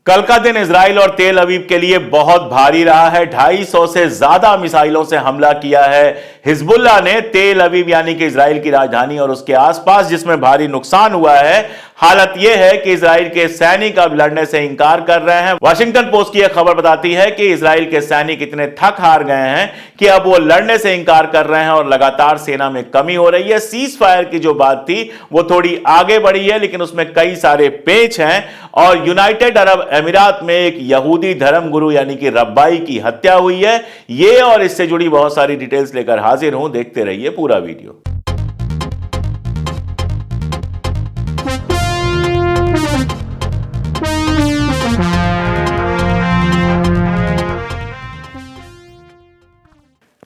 कल का दिन इजराइल और तेल अवीव के लिए बहुत भारी रहा है। 250 से ज्यादा मिसाइलों से हमला किया है हिजबुल्लाह ने तेल अवीव यानी कि इजराइल की राजधानी और उसके आसपास, जिसमें भारी नुकसान हुआ है। हालत यह है कि इजराइल के सैनिक अब लड़ने से इंकार कर रहे हैं। वाशिंगटन पोस्ट की यह खबर बताती है कि इजराइल के सैनिक इतने थक हार गए हैं कि अब वो लड़ने से इंकार कर रहे हैं और लगातार सेना में कमी हो रही है। सीज फायर की जो बात थी वो थोड़ी आगे बढ़ी है, लेकिन उसमें कई सारे पेच हैं। और यूनाइटेड अरब अमीरात में एक यहूदी धर्मगुरु यानी कि रब्बाई की हत्या हुई है। ये और इससे जुड़ी बहुत सारी डिटेल्स लेकर हाजिर हूं, देखते रहिए पूरा वीडियो।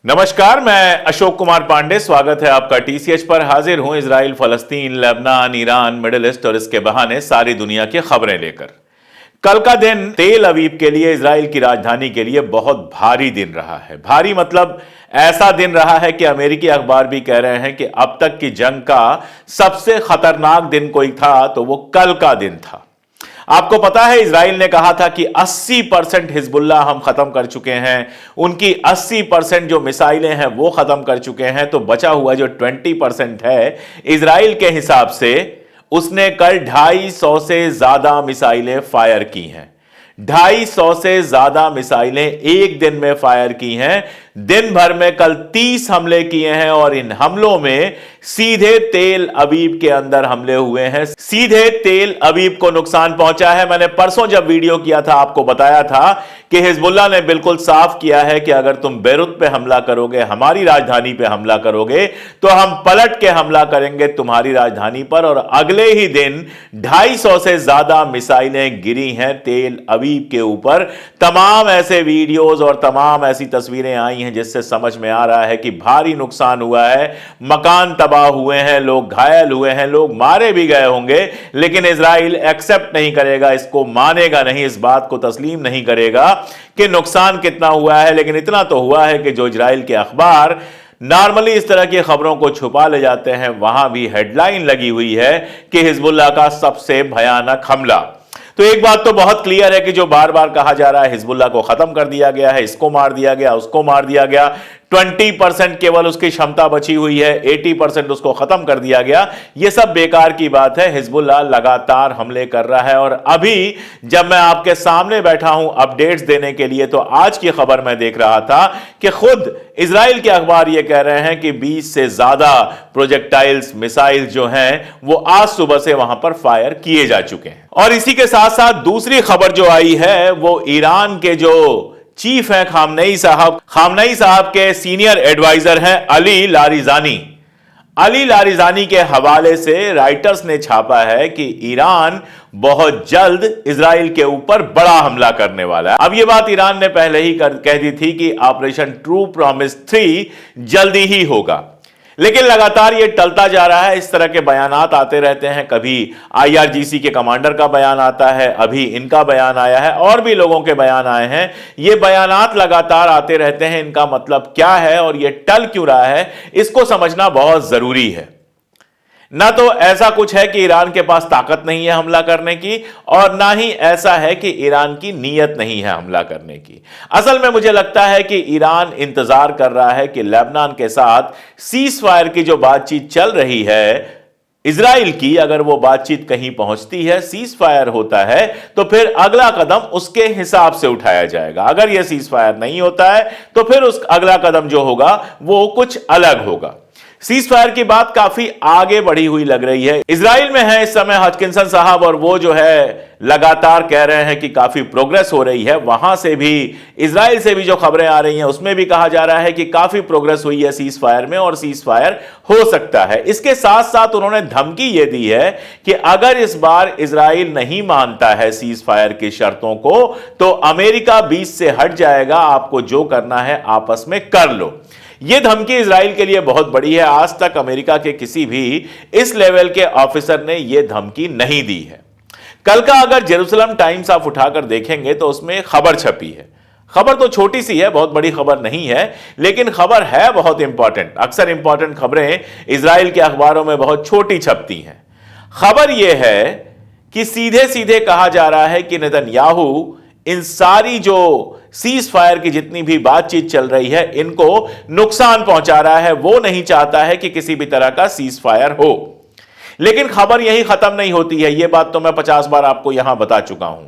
नमस्कार, मैं अशोक कुमार पांडे, स्वागत है आपका टीसीएच पर। हाजिर हूं इजराइल, फलस्तीन, लेबनान, ईरान, मिडिल ईस्ट और इसके बहाने सारी दुनिया की खबरें लेकर। कल का दिन तेल अवीव के लिए, इजराइल की राजधानी के लिए बहुत भारी दिन रहा है। भारी मतलब ऐसा दिन रहा है कि अमेरिकी अखबार भी कह रहे हैं कि अब तक की जंग का सबसे खतरनाक दिन कोई था तो वो कल का दिन था। आपको पता है, इजराइल ने कहा था कि 80% हिजबुल्लाह हम खत्म कर चुके हैं, उनकी 80% जो मिसाइलें हैं वो खत्म कर चुके हैं। तो बचा हुआ जो 20% है, इजराइल के हिसाब से उसने कल 250 से ज्यादा मिसाइलें फायर की हैं। 250 से ज्यादा मिसाइलें एक दिन में फायर की हैं। दिन भर में कल 30 हमले किए हैं और इन हमलों में सीधे तेल अवीव के अंदर हमले हुए हैं। सीधे तेल अवीव को नुकसान पहुंचा है। मैंने परसों जब वीडियो किया था आपको बताया था कि हिजबुल्लाह ने बिल्कुल साफ किया है कि अगर तुम बेरूत पे हमला करोगे, हमारी राजधानी पे हमला करोगे, तो हम पलट के हमला करेंगे तुम्हारी राजधानी पर। और अगले ही दिन 250 से ज्यादा मिसाइलें गिरी हैं तेल अवीव के ऊपर। तमाम ऐसे वीडियोस और तमाम ऐसी तस्वीरें आई हैं जिससे समझ में आ रहा है कि भारी नुकसान हुआ है, मकान तबाह हुए हैं, लोग घायल हुए हैं, लोग मारे भी गए होंगे। लेकिन इजराइल एक्सेप्ट नहीं करेगा, इसको मानेगा नहीं, इस बात को तस्लीम नहीं करेगा कि नुकसान कितना हुआ है। लेकिन इतना तो हुआ है कि जो इजराइल के अखबार नॉर्मली इस तरह की खबरों को छुपा ले जाते हैं, वहां भी हेडलाइन लगी हुई है कि हिजबुल्लाह का सबसे भयानक हमला। तो एक बात तो बहुत क्लियर है कि जो बार बार कहा जा रहा है हिजबुल्लाह को खत्म कर दिया गया है, इसको मार दिया गया, उसको मार दिया गया, 20% केवल उसकी क्षमता बची हुई है, 80% उसको खत्म कर दिया गया, ये सब बेकार की बात है। हिजबुल्लाह लगातार हमले कर रहा है। और अभी जब मैं आपके सामने बैठा हूं अपडेट्स देने के लिए, तो आज की खबर मैं देख रहा था कि खुद इजराइल के अखबार ये कह रहे हैं कि 20 से ज्यादा प्रोजेक्टाइल्स, मिसाइल जो हैं वो आज सुबह से वहां पर फायर किए जा चुके हैं। और इसी के साथ साथ दूसरी खबर जो आई है वो ईरान के जो चीफ हैं खामनेई साहब के सीनियर एडवाइजर हैं अली लारिजानी। अली लारिजानी के हवाले से राइटर्स ने छापा है कि ईरान बहुत जल्द इजराइल के ऊपर बड़ा हमला करने वाला है। अब यह बात ईरान ने पहले ही कह दी थी कि ऑपरेशन ट्रू प्रॉमिस 3 जल्दी ही होगा, लेकिन लगातार ये टलता जा रहा है। इस तरह के बयानात आते रहते हैं, कभी आईआरजीसी के कमांडर का बयान आता है, अभी इनका बयान आया है, और भी लोगों के बयान आए हैं। ये बयानात लगातार आते रहते हैं, इनका मतलब क्या है और ये टल क्यों रहा है, इसको समझना बहुत जरूरी है। ना तो ऐसा कुछ है कि ईरान के पास ताकत नहीं है हमला करने की, और ना ही ऐसा है कि ईरान की नीयत नहीं है हमला करने की। असल में मुझे लगता है कि ईरान इंतजार कर रहा है कि लेबनान के साथ सीज फायर की जो बातचीत चल रही है इजराइल की, अगर वो बातचीत कहीं पहुंचती है, सीज फायर होता है, तो फिर अगला कदम उसके हिसाब से उठाया जाएगा। अगर यह सीज फायर नहीं होता है तो फिर उस अगला कदम जो होगा वो कुछ अलग होगा। सीज फायर की बात काफी आगे बढ़ी हुई लग रही है। इजराइल में है इस समय हचकिंसन साहब, और वो जो है लगातार कह रहे हैं कि काफी प्रोग्रेस हो रही है। वहां से भी, इजराइल से भी जो खबरें आ रही हैं उसमें भी कहा जा रहा है कि काफी प्रोग्रेस हुई है सीज फायर में, और सीज फायर हो सकता है। इसके साथ साथ उन्होंने धमकी यह दी है कि अगर इस बार इजराइल नहीं मानता है सीज फायर की शर्तों को, तो अमेरिका बीच से हट जाएगा, आपको जो करना है आपस में कर लो। यह धमकी इजराइल के लिए बहुत बड़ी है। आज तक अमेरिका के किसी भी इस लेवल के ऑफिसर ने यह धमकी नहीं दी है। कल का अगर जेरूसलम टाइम्स आप उठाकर देखेंगे तो उसमें खबर छपी है। खबर तो छोटी सी है, बहुत बड़ी खबर नहीं है, लेकिन खबर है बहुत इंपॉर्टेंट। अक्सर इंपॉर्टेंट खबरें इजराइल के अखबारों में बहुत छोटी छपती हैं। खबर यह है कि सीधे सीधे कहा जा रहा है कि नेतन्याहू इन सारी जो सीज फायर की जितनी भी बातचीत चल रही है इनको नुकसान पहुंचा रहा है। वो नहीं चाहता है कि किसी भी तरह का सीज फायर हो। लेकिन खबर यही खत्म नहीं होती है, यह बात तो मैं 50 बार आपको यहां बता चुका हूं।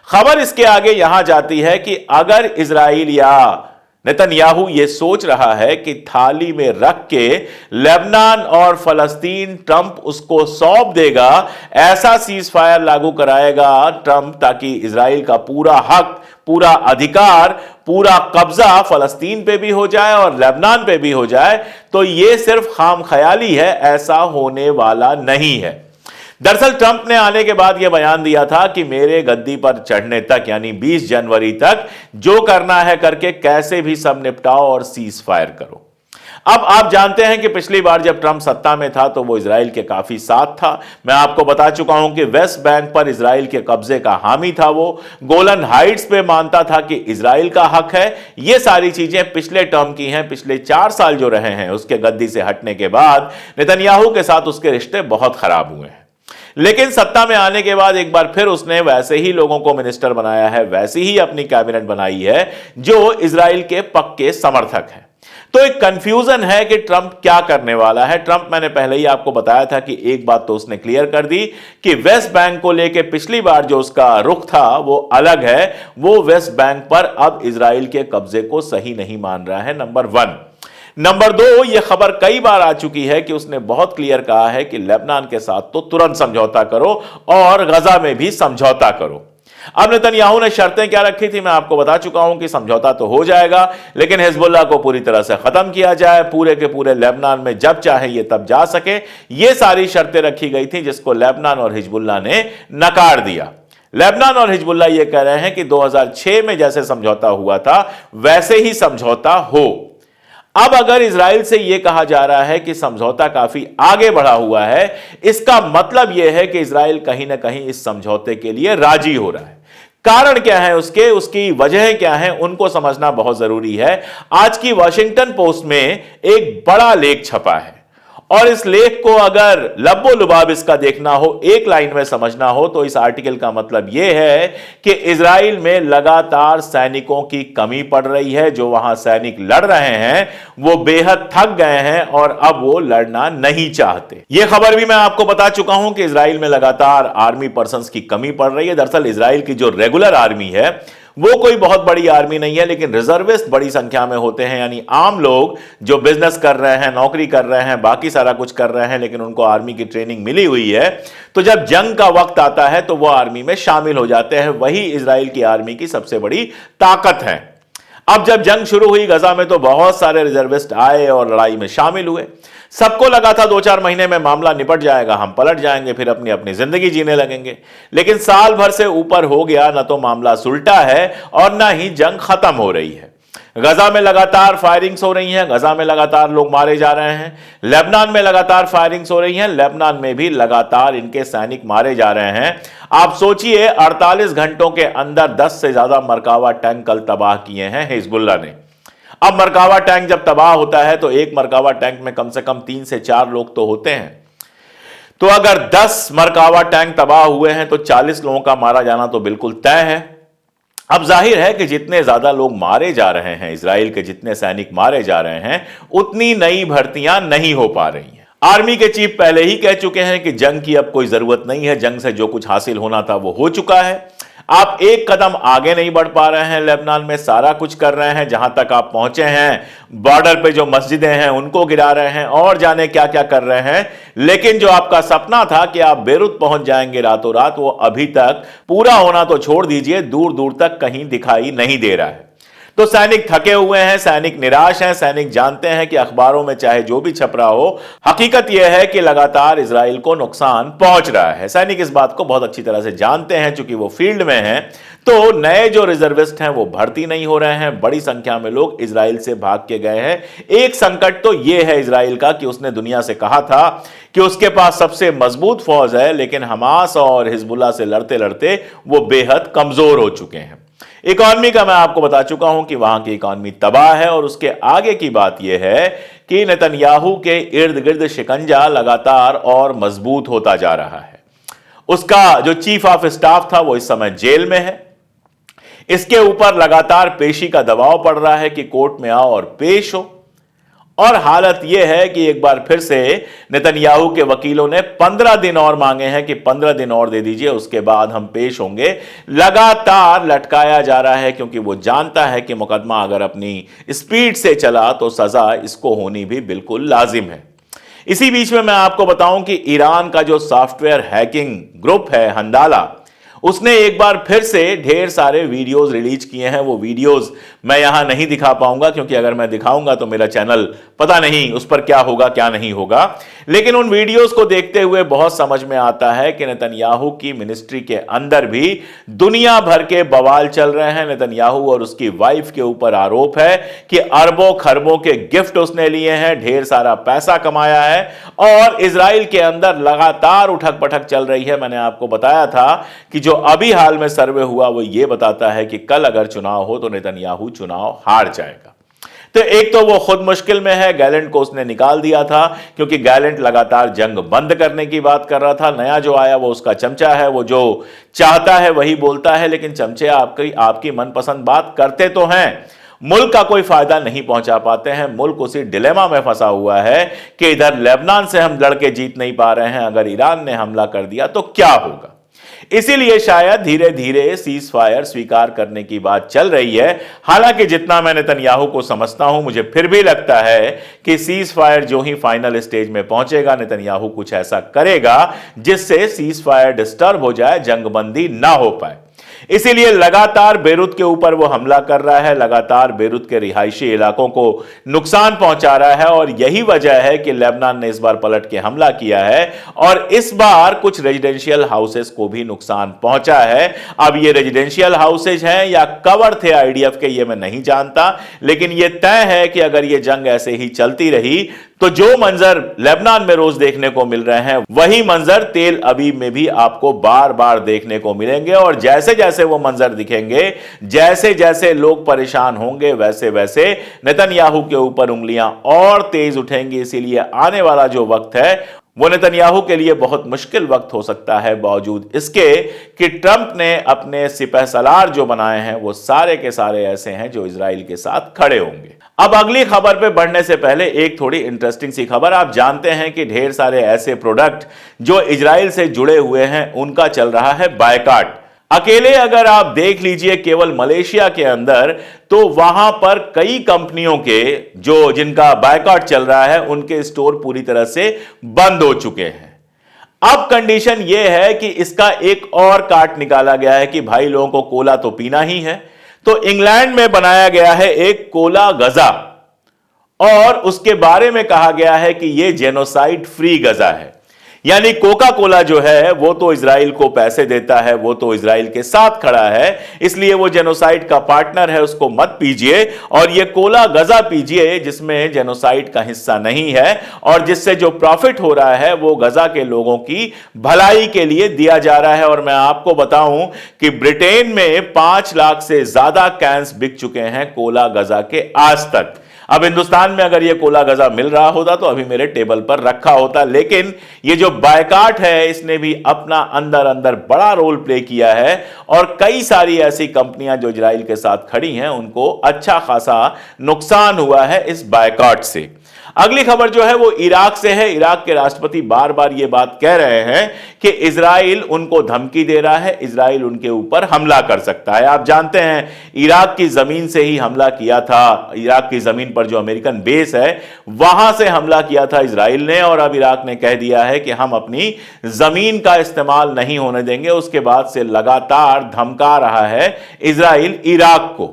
खबर इसके आगे यहां जाती है कि अगर इजराइल या नेतन्याहू ये सोच रहा है कि थाली में रख के लेबनान और फलस्तीन ट्रंप उसको सौंप देगा, ऐसा सीज फायर लागू कराएगा ट्रंप ताकि इजराइल का पूरा हक, पूरा अधिकार, पूरा कब्जा फलस्तीन पे भी हो जाए और लेबनान पे भी हो जाए, तो यह सिर्फ खाम ख्याली है, ऐसा होने वाला नहीं है। दरअसल ट्रंप ने आने के बाद यह बयान दिया था कि मेरे गद्दी पर चढ़ने तक यानी 20 जनवरी तक जो करना है करके कैसे भी सब निपटाओ और सीज फायर करो। अब आप जानते हैं कि पिछली बार जब ट्रंप सत्ता में था तो वो इजराइल के काफी साथ था। मैं आपको बता चुका हूं कि वेस्ट बैंक पर इजराइल के कब्जे का हामी था, वो गोलन हाइट्स पे मानता था कि इजराइल का हक है। ये सारी चीजें पिछले टर्म की हैं। पिछले 4 साल जो रहे हैं उसके गद्दी से हटने के बाद नेतन्याहू के साथ उसके रिश्ते बहुत खराब हुए हैं। लेकिन सत्ता में आने के बाद एक बार फिर उसने वैसे ही लोगों को मिनिस्टर बनाया है, वैसी ही अपनी कैबिनेट बनाई है जो इजराइल के पक्के समर्थक हैं। तो एक कंफ्यूजन है कि ट्रंप क्या करने वाला है। ट्रंप, मैंने पहले ही आपको बताया था कि एक बात तो उसने क्लियर कर दी कि वेस्ट बैंक को लेकर पिछली बार जो उसका रुख था वो अलग है। वो वेस्ट बैंक पर अब इजराइल के कब्जे को सही नहीं मान रहा है, नंबर 1। नंबर 2, यह खबर कई बार आ चुकी है कि उसने बहुत क्लियर कहा है कि लेबनान के साथ तो तुरंत समझौता करो और गजा में भी समझौता करो। अब नेतन्याहू ने शर्तें क्या रखी थी मैं आपको बता चुका हूं कि समझौता तो हो जाएगा लेकिन हिजबुल्लाह को पूरी तरह से खत्म किया जाए, पूरे के पूरे लेबनान में जब चाहे ये तब जा सके। ये सारी शर्तें रखी गई थी जिसको लेबनान और हिजबुल्लाह ने नकार दिया। लेबनान और हिजबुल्लाह ये कह रहे हैं कि 2006 में जैसे समझौता हुआ था वैसे ही समझौता हो। अब अगर इजराइल से यह कहा जा रहा है कि समझौता काफी आगे बढ़ा हुआ है, इसका मतलब यह है कि इजराइल कहीं ना कहीं इस समझौते के लिए राजी हो रहा है। कारण क्या है उसकी वजह क्या है, उनको समझना बहुत जरूरी है। आज की वॉशिंगटन पोस्ट में एक बड़ा लेख छपा है और इस लेख को अगर लब्बो लुबाब इसका देखना हो, एक लाइन में समझना हो, तो इस आर्टिकल का मतलब यह है कि इजराइल में लगातार सैनिकों की कमी पड़ रही है। जो वहां सैनिक लड़ रहे हैं वो बेहद थक गए हैं और अब वो लड़ना नहीं चाहते। यह खबर भी मैं आपको बता चुका हूं कि इजराइल में लगातार आर्मी पर्सन्स की कमी पड़ रही है। दरअसल इजराइल की जो रेगुलर आर्मी है वो कोई बहुत बड़ी आर्मी नहीं है, लेकिन रिजर्विस्ट बड़ी संख्या में होते हैं, यानी आम लोग जो बिजनेस कर रहे हैं, नौकरी कर रहे हैं, बाकी सारा कुछ कर रहे हैं, लेकिन उनको आर्मी की ट्रेनिंग मिली हुई है। तो जब जंग का वक्त आता है तो वो आर्मी में शामिल हो जाते हैं। वही इजराइल की आर्मी की सबसे बड़ी ताकत है। अब जब जंग शुरू हुई गजा में तो बहुत सारे रिजर्विस्ट आए और लड़ाई में शामिल हुए। सबको लगा था 2-4 महीने में मामला निपट जाएगा, हम पलट जाएंगे, फिर अपनी अपनी जिंदगी जीने लगेंगे। लेकिन साल भर से ऊपर हो गया, न तो मामला सुलटा है और न ही जंग खत्म हो रही है। गजा में लगातार फायरिंग्स हो रही हैं, गजा में लगातार लोग मारे जा रहे हैं। लेबनान में लगातार फायरिंग्स हो रही हैं, लेबनान में भी लगातार इनके सैनिक मारे जा रहे हैं। आप सोचिए 48 घंटों के अंदर 10 से ज्यादा मरकावा टैंक कल तबाह किए हैं हिजबुल्लाह ने। अब मरकावा टैंक जब तबाह होता है तो एक मरकावा टैंक में कम से कम 3 से 4 लोग तो होते हैं। तो अगर 10 मरकावा टैंक तबाह हुए हैं तो 40 लोगों का मारा जाना तो बिल्कुल तय है। अब जाहिर है कि जितने ज्यादा लोग मारे जा रहे हैं, इजराइल के जितने सैनिक मारे जा रहे हैं, उतनी नई भर्तियां नहीं हो पा रही हैं। आर्मी के चीफ पहले ही कह चुके हैं कि जंग की अब कोई जरूरत नहीं है, जंग से जो कुछ हासिल होना था वो हो चुका है। आप एक कदम आगे नहीं बढ़ पा रहे हैं, लेबनान में सारा कुछ कर रहे हैं, जहां तक आप पहुंचे हैं बॉर्डर पे जो मस्जिदें हैं उनको गिरा रहे हैं और जाने क्या क्या कर रहे हैं। लेकिन जो आपका सपना था कि आप बेरूत पहुंच जाएंगे रातों रात, वो अभी तक पूरा होना तो छोड़ दीजिए, दूर दूर तक कहीं दिखाई नहीं दे रहा है। तो सैनिक थके हुए हैं, सैनिक निराश हैं, सैनिक जानते हैं कि अखबारों में चाहे जो भी छप रहा हो, हकीकत यह है कि लगातार इजराइल को नुकसान पहुंच रहा है। सैनिक इस बात को बहुत अच्छी तरह से जानते हैं, चूंकि वो फील्ड में हैं। तो नए जो रिजर्विस्ट हैं वो भर्ती नहीं हो रहे हैं, बड़ी संख्या में लोग इजराइल से भाग के गए हैं। एक संकट तो यह है इजराइल का कि उसने दुनिया से कहा था कि उसके पास सबसे मजबूत फौज है, लेकिन हमास और हिजबुल्लाह से लड़ते लड़ते वो बेहद कमजोर हो चुके हैं। इकॉनमी का मैं आपको बता चुका हूं कि वहां की इकॉनमी तबाह है और उसके आगे की बात यह है कि नेतन्याहू के इर्द गिर्द शिकंजा लगातार और मजबूत होता जा रहा है। उसका जो चीफ ऑफ स्टाफ था वो इस समय जेल में है। इसके ऊपर लगातार पेशी का दबाव पड़ रहा है कि कोर्ट में आओ और पेश हो। और हालत यह है कि एक बार फिर से नेतन्याहू के वकीलों ने 15 दिन और मांगे हैं कि 15 दिन और दे दीजिए, उसके बाद हम पेश होंगे। लगातार लटकाया जा रहा है क्योंकि वो जानता है कि मुकदमा अगर अपनी स्पीड से चला तो सजा इसको होनी भी बिल्कुल लाजिम है। इसी बीच में मैं आपको बताऊं कि ईरान का जो सॉफ्टवेयर हैकिंग ग्रुप है हंदाला, उसने एक बार फिर से ढेर सारे वीडियोस रिलीज किए हैं। वो वीडियोस मैं यहां नहीं दिखा पाऊंगा क्योंकि अगर मैं दिखाऊंगा तो मेरा चैनल पता नहीं उस पर क्या होगा क्या नहीं होगा, लेकिन उन वीडियोस को देखते हुए बहुत समझ में आता है कि नेतन्याहू की मिनिस्ट्री के अंदर भी दुनिया भर के बवाल चल रहे हैं। नेतन्याहू और उसकी वाइफ के ऊपर आरोप है कि अरबों खरबों के गिफ्ट उसने लिए हैं, ढेर सारा पैसा कमाया है और इजराइल के अंदर लगातार उठक पटक चल रही है। मैंने आपको बताया था कि जो अभी हाल में सर्वे हुआ वो ये बताता है कि कल अगर चुनाव हो तो नेतन्याहू चुनाव हार जाएगा। तो एक तो वो खुद मुश्किल में है, गैलेंट को उसने निकाल दिया था क्योंकि गैलेंट लगातार जंग बंद करने की बात कर रहा था। नया जो आया वो उसका चमचा है, वो जो चाहता है वही बोलता है, लेकिन चमचे आपकी मनपसंद बात करते तो हैं, मुल्क का कोई फायदा नहीं पहुंचा पाते हैं। मुल्क उसी डिलेमा में फंसा हुआ है कि इधर लेबनान से हम लड़के जीत नहीं पा रहे हैं, अगर ईरान ने हमला कर दिया तो क्या होगा। इसीलिए शायद धीरे धीरे सीज फायर स्वीकार करने की बात चल रही है। हालांकि जितना मैं नेतन्याहू को समझता हूं, मुझे फिर भी लगता है कि सीज फायर जो ही फाइनल स्टेज में पहुंचेगा, नेतन्याहू कुछ ऐसा करेगा जिससे सीज फायर डिस्टर्ब हो जाए, जंगबंदी ना हो पाए। इसीलिए लगातार बेरूत के ऊपर वो हमला कर रहा है, लगातार बेरूत के रिहायशी इलाकों को नुकसान पहुंचा रहा है और यही वजह है कि लेबनान ने इस बार पलट के हमला किया है और इस बार कुछ रेजिडेंशियल हाउसेस को भी नुकसान पहुंचा है। अब ये रेजिडेंशियल हाउसेज हैं या कवर थे आईडीएफ के, ये मैं नहीं जानता, लेकिन ये तय है कि अगर ये जंग ऐसे ही चलती रही तो जो मंजर लेबनान में रोज देखने को मिल रहे हैं वही मंजर तेल अवीव में भी आपको बार बार देखने को मिलेंगे। और जैसे जैसे वो मंजर दिखेंगे, जैसे जैसे लोग परेशान होंगे, वैसे वैसे नेतन्याहू के ऊपर उंगलियां और तेज उठेंगी। इसीलिए आने वाला जो वक्त है वो नेतन्याहू के लिए बहुत मुश्किल वक्त हो सकता है, बावजूद इसके कि ट्रंप ने अपने सिपहसालार जो बनाए हैं वो सारे के सारे ऐसे हैं जो इजराइल के साथ खड़े होंगे। अब अगली खबर पे बढ़ने से पहले एक थोड़ी इंटरेस्टिंग सी खबर। आप जानते हैं कि ढेर सारे ऐसे प्रोडक्ट जो इजराइल से जुड़े हुए हैं उनका चल रहा है बायकॉट। अकेले अगर आप देख लीजिए केवल मलेशिया के अंदर, तो वहां पर कई कंपनियों के जिनका बायकॉट चल रहा है उनके स्टोर पूरी तरह से बंद हो चुके हैं। अब कंडीशन यह है कि इसका एक और काट निकाला गया है कि भाई लोगों को कोला तो पीना ही है, तो इंग्लैंड में बनाया गया है एक कोला गजा और उसके बारे में कहा गया है कि यह जेनोसाइड फ्री गजा है। यानी कोका कोला जो है वो तो इजराइल को पैसे देता है, वो तो इजराइल के साथ खड़ा है, इसलिए वो जेनोसाइड का पार्टनर है, उसको मत पीजिए और ये कोला गजा पीजिए जिसमें जेनोसाइड का हिस्सा नहीं है और जिससे जो प्रॉफिट हो रहा है वो गजा के लोगों की भलाई के लिए दिया जा रहा है। और मैं आपको बताऊं कि ब्रिटेन में 5 लाख से ज्यादा कैंस बिक चुके हैं कोला गजा के आज तक। अब हिंदुस्तान में अगर ये कोला गजा मिल रहा होता तो अभी मेरे टेबल पर रखा होता, लेकिन ये जो बायकॉट है इसने भी अपना अंदर अंदर बड़ा रोल प्ले किया है और कई सारी ऐसी कंपनियां जो इजराइल के साथ खड़ी हैं उनको अच्छा खासा नुकसान हुआ है इस बायकॉट से। अगली खबर जो है वो इराक से है। इराक के राष्ट्रपति बार बार ये बात कह रहे हैं कि इजराइल उनको धमकी दे रहा है, इजराइल उनके ऊपर हमला कर सकता है। आप जानते हैं इराक की जमीन से ही हमला किया था, इराक की जमीन पर जो अमेरिकन बेस है वहां से हमला किया था इजराइल ने और अब इराक ने कह दिया है कि हम अपनी जमीन का इस्तेमाल नहीं होने देंगे। उसके बाद से लगातार धमका रहा है इजराइल इराक को।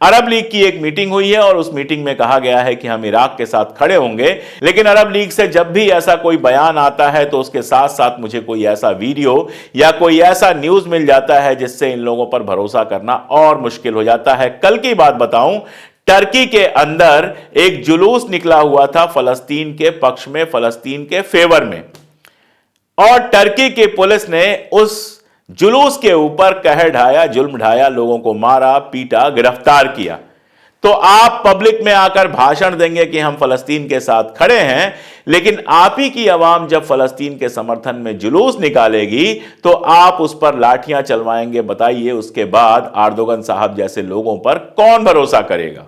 अरब लीग की एक मीटिंग हुई है और उस मीटिंग में कहा गया है कि हम इराक के साथ खड़े होंगे, लेकिन अरब लीग से जब भी ऐसा कोई बयान आता है तो उसके साथ साथ मुझे कोई ऐसा वीडियो या कोई ऐसा न्यूज मिल जाता है जिससे इन लोगों पर भरोसा करना और मुश्किल हो जाता है। कल की बात बताऊं, टर्की के अंदर एक जुलूस निकला हुआ था फलस्तीन के पक्ष में, फलस्तीन के फेवर में, और टर्की की पुलिस ने उस जुलूस के ऊपर कहर ढाया, जुल्म ढाया, लोगों को मारा, पीटा, गिरफ्तार किया। तो आप पब्लिक में आकर भाषण देंगे कि हम फलस्तीन के साथ खड़े हैं, लेकिन आप ही की आवाम जब फलस्तीन के समर्थन में जुलूस निकालेगी तो आप उस पर लाठियां चलवाएंगे। बताइए, उसके बाद अर्दोगन साहब जैसे लोगों पर कौन भरोसा करेगा।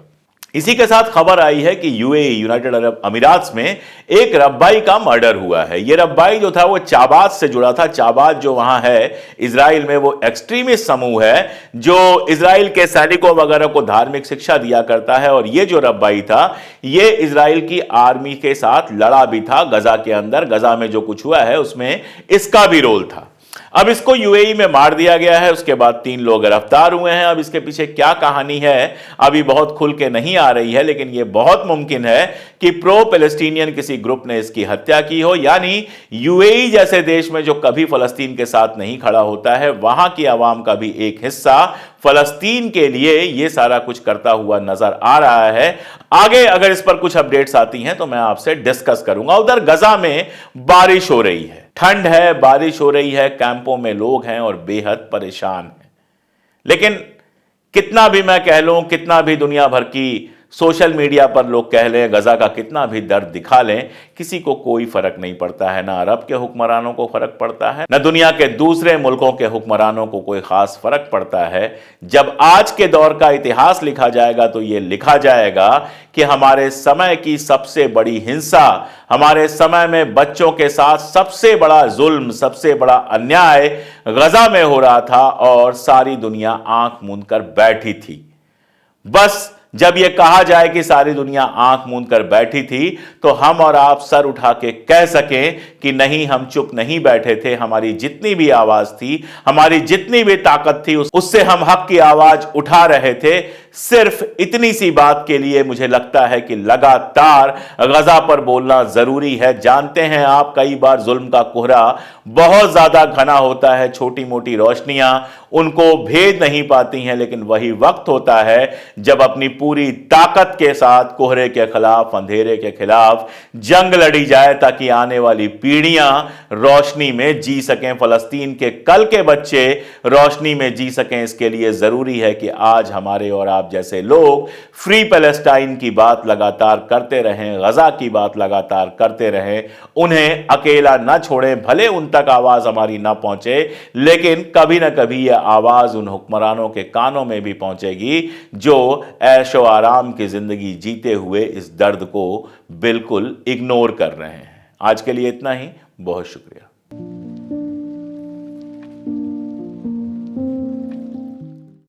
इसी के साथ खबर आई है कि यूएई, यूनाइटेड अरब अमीरात में एक रब्बाई का मर्डर हुआ है। यह रब्बाई जो था वो चाबाद से जुड़ा था। चाबाद जो वहां है इजराइल में, वो एक्सट्रीमिस्ट समूह है जो इजराइल के सैनिकों वगैरह को धार्मिक शिक्षा दिया करता है। और ये जो रब्बाई था ये इजराइल की आर्मी के साथ लड़ा भी था गजा के अंदर। गजा में जो कुछ हुआ है उसमें इसका भी रोल था। अब इसको यूएई में मार दिया गया है। उसके बाद 3 लोग गिरफ्तार हुए हैं। अब इसके पीछे क्या कहानी है अभी बहुत खुल के नहीं आ रही है, लेकिन यह बहुत मुमकिन है कि प्रो पैलेस्टीनियन किसी ग्रुप ने इसकी हत्या की हो। यानी यूएई जैसे देश में जो कभी फलस्तीन के साथ नहीं खड़ा होता है, वहां की आवाम का भी एक हिस्सा फलस्तीन के लिए यह सारा कुछ करता हुआ नजर आ रहा है। आगे अगर इस पर कुछ अपडेट्स आती हैं तो मैं आपसे डिस्कस करूंगा। उधर गजा में बारिश हो रही है, ठंड है, बारिश हो रही है, कैंपों में लोग हैं और बेहद परेशान हैं। लेकिन कितना भी मैं कह लूं, कितना भी दुनिया भर की सोशल मीडिया पर लोग कह लें, गजा का कितना भी दर्द दिखा लें, किसी को कोई फर्क नहीं पड़ता है। ना अरब के हुक्मरानों को फर्क पड़ता है, ना दुनिया के दूसरे मुल्कों के हुक्मरानों को कोई खास फर्क पड़ता है। जब आज के दौर का इतिहास लिखा जाएगा तो यह लिखा जाएगा कि हमारे समय की सबसे बड़ी हिंसा, हमारे समय में बच्चों के साथ सबसे बड़ा जुल्म, सबसे बड़ा अन्याय गजा में हो रहा था और सारी दुनिया आंख मूंद कर बैठी थी। बस जब यह कहा जाए कि सारी दुनिया आंख मूंद कर बैठी थी तो हम और आप सर उठा के कह सकें कि नहीं, हम चुप नहीं बैठे थे। हमारी जितनी भी आवाज थी, हमारी जितनी भी ताकत थी, उससे हम हक की आवाज उठा रहे थे। सिर्फ इतनी सी बात के लिए मुझे लगता है कि लगातार गजा पर बोलना जरूरी है। जानते हैं आप, कई बार जुल्म का कोहरा बहुत ज्यादा घना होता है, छोटी मोटी रोशनियां उनको भेद नहीं पाती हैं, लेकिन वही वक्त होता है जब अपनी पूरी ताकत के साथ कोहरे के खिलाफ, अंधेरे के खिलाफ जंग लड़ी जाए ताकि आने वाली पीढ़ियां रोशनी में जी सकें, फलस्तीन के कल के बच्चे रोशनी में जी सकें। इसके लिए जरूरी है कि आज हमारे और आप जैसे लोग फ्री पैलेस्टाइन की बात लगातार करते रहें, गजा की बात लगातार करते रहें, उन्हें अकेला ना छोड़ें। भले उन तक आवाज हमारी ना पहुंचे, लेकिन कभी ना कभी यह आवाज उन हुक्मरानों के कानों में भी पहुंचेगी जो ऐशो आराम की जिंदगी जीते हुए इस दर्द को बिल्कुल इग्नोर कर रहे हैं। आज के लिए इतना ही, बहुत शुक्रिया।